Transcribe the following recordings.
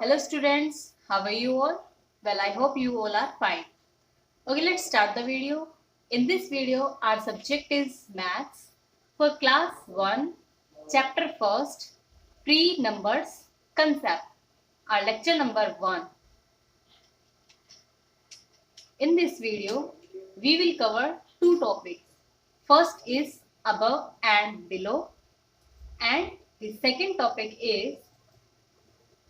Hello students, how are you all? Well, I hope you all are fine. Okay, let's start the video. In this video, our subject is Maths for class 1, chapter 1st, Pre-Numbers Concept, our lecture number 1. In this video, we will cover two topics. First is above and below, and the second topic is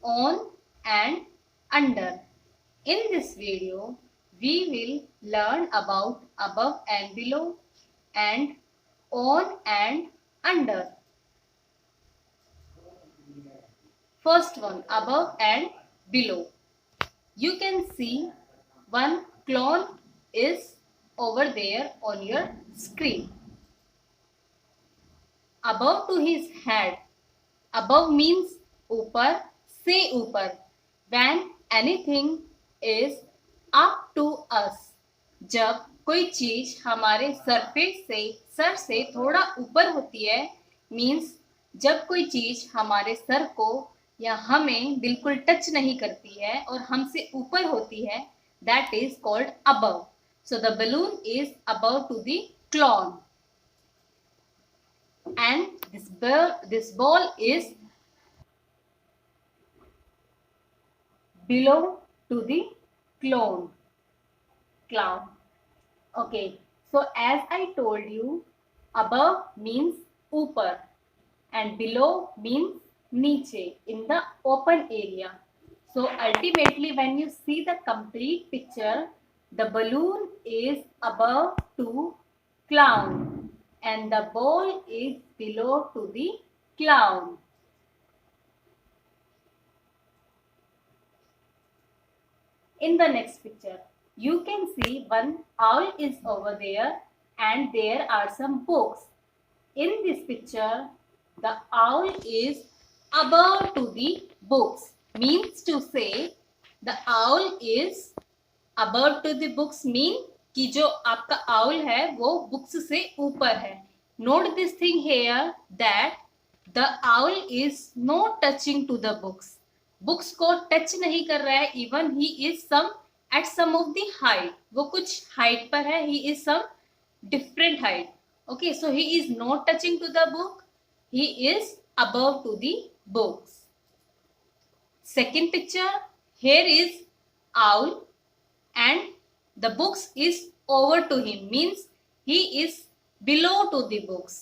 on and under. In this video, we will learn about above and below and on and under. First one, above and below. You can see one clown is over there on your screen. Above to his head. Above means ऊपर से ऊपर. When anything is up to us. जब कोई चीज हमारे sir से थोड़ा ऊपर होती है, मीन्स जब कोई चीज हमारे सर को या हमें बिल्कुल टच नहीं करती है और हमसे ऊपर होती है, that is called above. So the balloon is above to the clown, and this ball is below to the clown. Okay, so as I told you, above means ऊपर and below means नीचे, in the open area. So ultimately, when you see the complete picture, the balloon is above to clown and the ball is below to the clown. In the next picture, you can see one owl is over there and there are some books. In this picture, the owl is above to the books. Means to say, the owl is above to the books mean कि जो आपका owl है वो books से ऊपर है. Note this thing here that the owl is not touching to the books. Books को touch नहीं कर रहा है. Even he is some at some of the height. वो कुछ हाइट पर है. He is some different height. Okay, so he is not touching to the book. He is above to the books. Second picture, here is owl and the books is over to him. Means he is below to the books.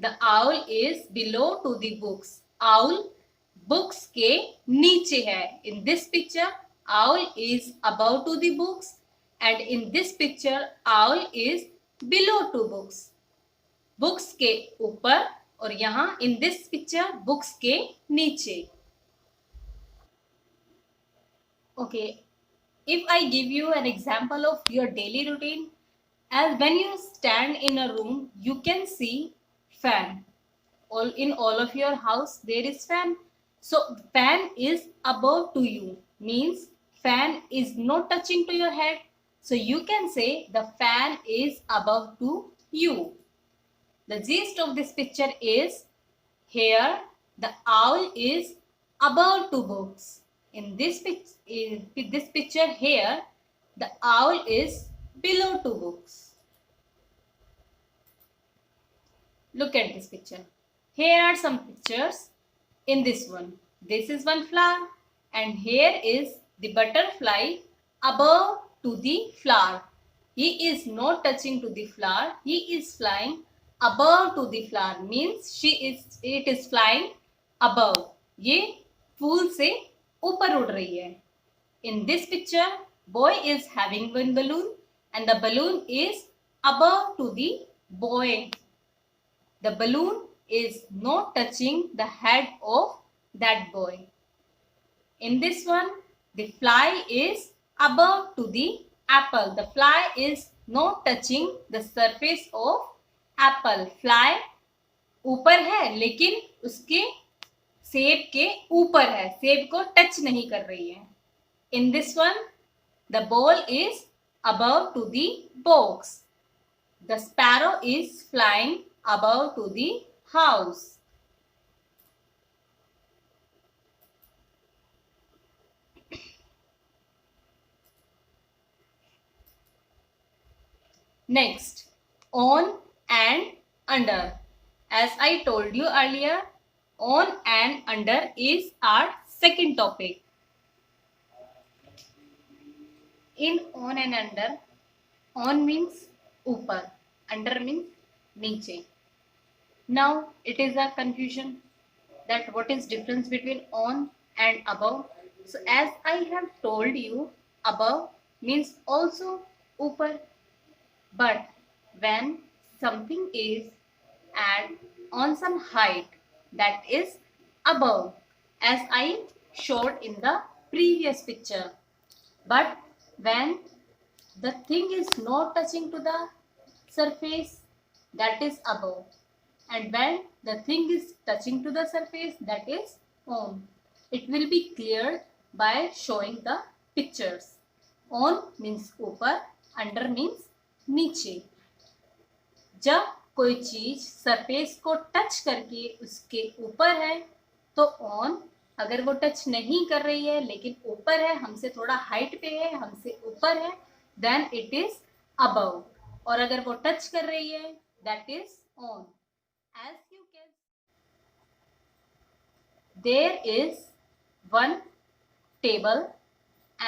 The owl is below to the books. Owl books के नीचे है. In this picture owl is above to the books and in this picture owl is below to books. Books के ऊपर और यहाँ in this picture books के नीचे. Okay, if I give you an example of your daily routine, as when you stand in a room you can see fan. In all of your house there is fan. So fan is above to you, means fan is not touching to your head. So you can say the fan is above to you. The gist of this picture is, here the owl is above to books. In this picture here, the owl is below to books. Look at this picture. Here are some pictures. In this one, this is one flower and here is the butterfly above to the flower. He is not touching to the flower. He is flying above to the flower. Means it is flying above. ये फूल से ऊपर उड़ रही है. In this picture, boy is having one balloon and the balloon is above to the boy. The balloon is not touching the head of that boy. In this one, the fly is above to the apple. The fly is not touching the surface of apple. Fly ऊपर है लेकिन उसके सेब के ऊपर है. सेब को टच नहीं कर रही है. In this one, the ball is above to the box. The sparrow is flying above to the house. Next, on and under. As I told you earlier, on and under is our second topic. In on and under, on means upar, under means niche. Now it is a confusion that what is difference between on and above. So as I have told you, above means also upar, but when something is at on some height, that is above, as I showed in the previous picture. But when the thing is not touching to the surface, that is above, and when the thing is touching to the surface, that is on. It will be cleared by showing the pictures. On means ऊपर, under means नीचे. जब कोई चीज surface को touch करके उसके ऊपर है तो ऑन, अगर वो टच नहीं कर रही है लेकिन ऊपर है, हमसे थोड़ा हाइट पे है, हमसे ऊपर है, देन इट इज अबव. और अगर वो टच कर रही है, that is on. As you can, there is one table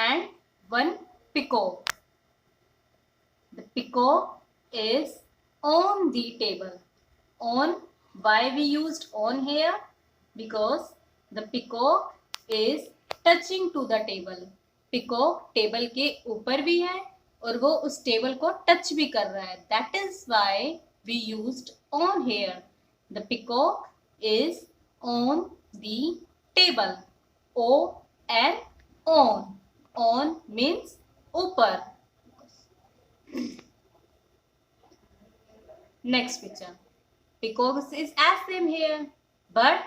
and one peacock. The peacock is on the table. On, why we used on here? Because the peacock is touching to the table. Peacock table के ऊपर भी है और वो उस table को touch भी कर रहा है. That is why we used on here. The peacock is on the table. O-N, on. On means ऊपर. Next picture. Peacock is as same here, but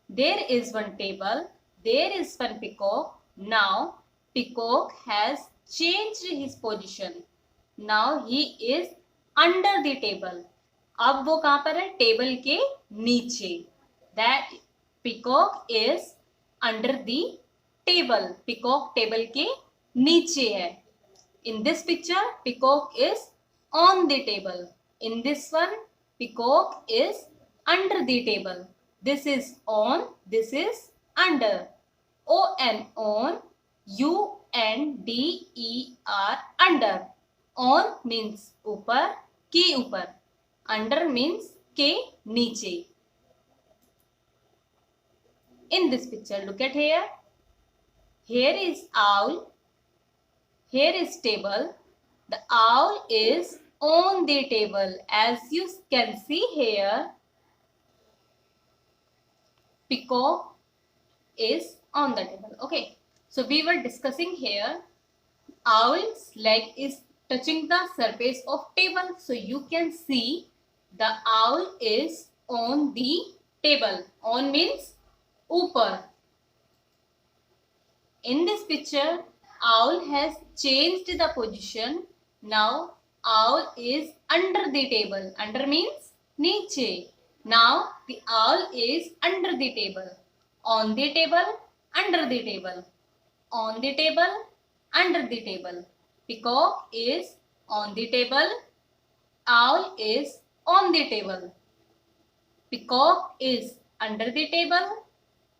there is one table, there is one peacock. Now peacock has changed his position. Now he is under the table. अब वो कहाँ पर है? Table के नीचे. That peacock is under the table. Peacock table के नीचे है. In this picture, peacock is on the table. In this one, peacock is under the table. This is on, this is under. O-N, on. U-N-D-E-R, under. On means ऊपर, के ऊपर. Under means के नीचे. In this picture, look at here. Here is owl. Here is table. The owl is on the table. As you can see here, peacock is on the table. Okay. So we were discussing here, owl's leg is touching the surface of table. So you can see the owl is on the table. On means ऊपर. In this picture, owl has changed the position. Now owl is under the table. Under means नीचे. Now the owl is under the table. On the table, under the table. On the table, under the table. Peacock is on the table. Owl is on the table. Peacock is under the table.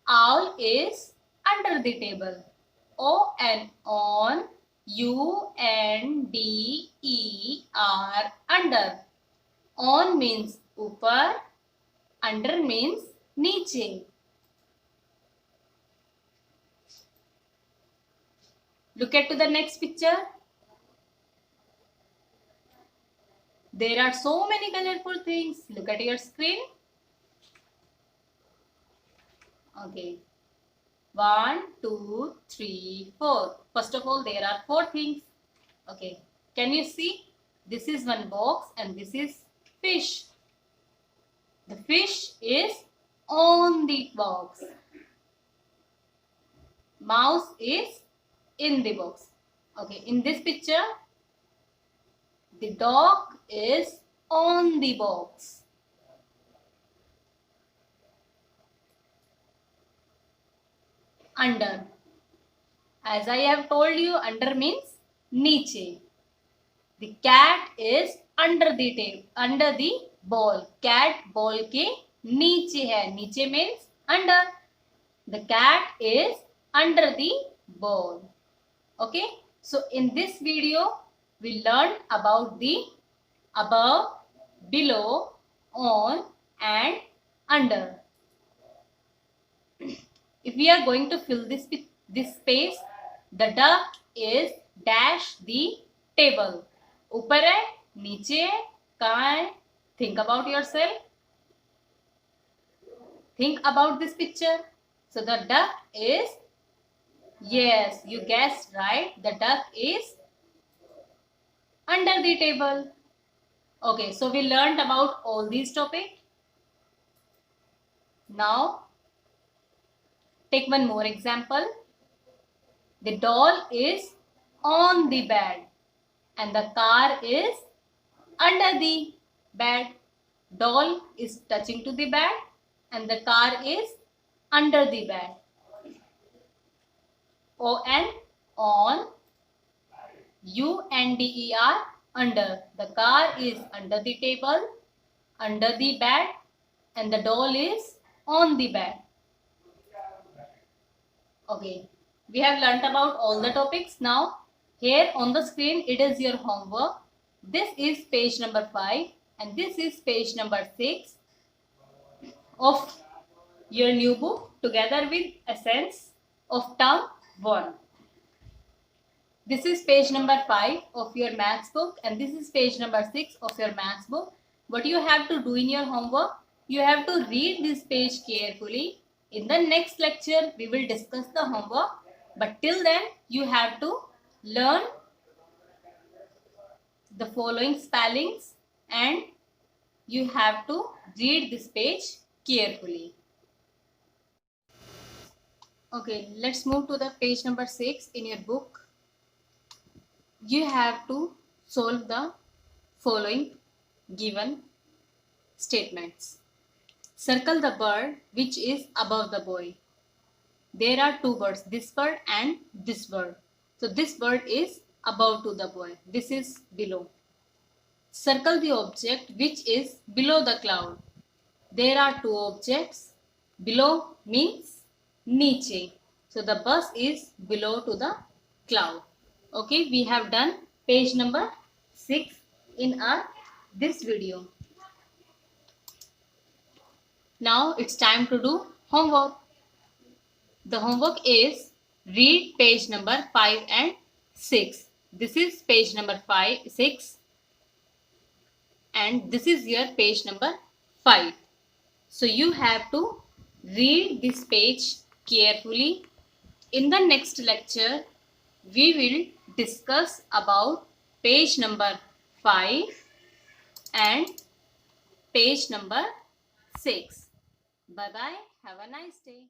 Owl is under the table. O-N, on. U-N-D-E-R, under. On means ऊपर. Under means नीचे. Look at to the next picture. There are so many colorful things. Look at your screen. Okay. 1, 2, 3, 4. First of all, there are 4 things. Okay. Can you see? This is one box and this is fish. The fish is on the box. Mouse is in the box. Okay. In this picture, the dog is on the box. Under. As I have told you, under means नीचे. The cat is under the ball. Cat ball के नीचे है. नीचे मीन्स अंडर. The cat is under the ball. Okay, so in this video we learned about the above, below, on and under. If we are going to fill this space, the duck is dash the table. ऊपर है, नीचे है, कहाँ है? Think about yourself. Think about this picture. So the duck is, yes, you guessed right, the duck is under the table. Okay, so we learned about all these topics. Now, take one more example. The doll is on the bed and the car is under the bed. Doll is touching to the bed and the car is under the bed. O-N, on. U-N-D-E-R, under. The car is under the table, under the bed, and the doll is on the bed. Okay, we have learnt about all the topics. Now, here on the screen, it is your homework. This is page number 5 and this is page number 6 of your new book together with Essence of Term 1. This is page number 5 of your maths book and this is page number 6 of your maths book. What you have to do in your homework, you have to read this page carefully. In the next lecture, we will discuss the homework. But till then, you have to learn the following spellings and you have to read this page carefully. Okay, let's move to the page number 6 in your book. You have to solve the following given statements. Circle the bird which is above the boy. There are two birds, this bird and this bird. So this bird is above to the boy. This is below. Circle the object which is below the cloud. There are two objects. Below means niche. So the bus is below to the cloud. Okay, we have done page number 6 in this video. Now it's time to do homework. The homework is read page number 5 and 6. This is page number 6 and this is your page number 5. So you have to read this page carefully. In the next lecture, we will discuss about page number 5 and page number 6. Bye-bye. Have a nice day.